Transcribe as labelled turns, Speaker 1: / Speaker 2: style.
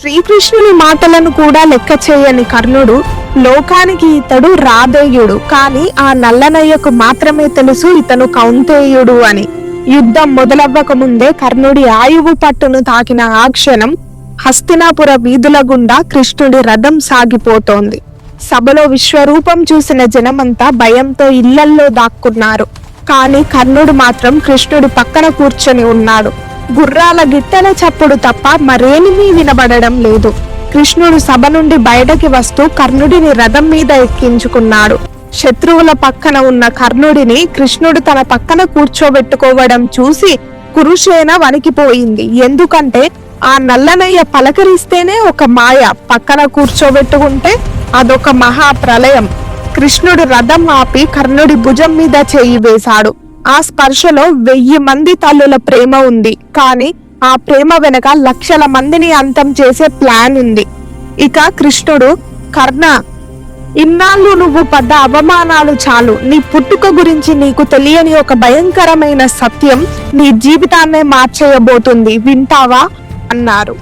Speaker 1: శ్రీకృష్ణుని మాటలను కూడా లెక్క చేయని కర్ణుడు లోకానికి ఇతడు రాధేయుడు, కాని ఆ నల్లనయ్యకు మాత్రమే తెలుసు ఇతను కౌంతేయుడు అని. యుద్ధం మొదలవ్వక ముందే కర్ణుడి ఆయువు పట్టును తాకిన ఆ క్షణం హస్తినాపుర వీధుల గుండా కృష్ణుడి రథం సాగిపోతోంది. సభలో విశ్వరూపం చూసిన జనమంతా భయంతో ఇళ్లల్లో దాక్కున్నారు. కాని కర్ణుడు మాత్రం కృష్ణుడి పక్కన కూర్చొని ఉన్నాడు. గుర్రాల గిట్టల చప్పుడు తప్ప మరేమీ వినబడడం లేదు. కృష్ణుడు సభ నుండి బయటకి వస్తూ కర్ణుడిని రథం మీద ఎక్కించుకున్నాడు. శత్రువుల పక్కన ఉన్న కర్ణుడిని కృష్ణుడు తన పక్కన కూర్చోబెట్టుకోవడం చూసి కురుసేన వణికిపోయింది. ఎందుకంటే ఆ నల్లనయ్య పలకరిస్తేనే ఒక మాయ, పక్కన కూర్చోబెట్టుకుంటే అదొక మహా ప్రళయం. కృష్ణుడు రథం ఆపి కర్ణుడి భుజం మీద చేయి వేశాడు. ఆ స్పర్శలో 1000 మంది తల్లుల ప్రేమ ఉంది, కానీ ఆ ప్రేమ వెనక లక్షల మందిని అంతం చేసే ప్లాన్ ఉంది. ఇక కృష్ణుడు, కర్ణ, ఇన్నాళ్ళు నువ్వు పడ్డ అవమానాలు చాలు. నీ పుట్టుక గురించి నీకు తెలియని ఒక భయంకరమైన సత్యం నీ జీవితాన్నే మార్చేయబోతుంది, వింటావా అన్నారు.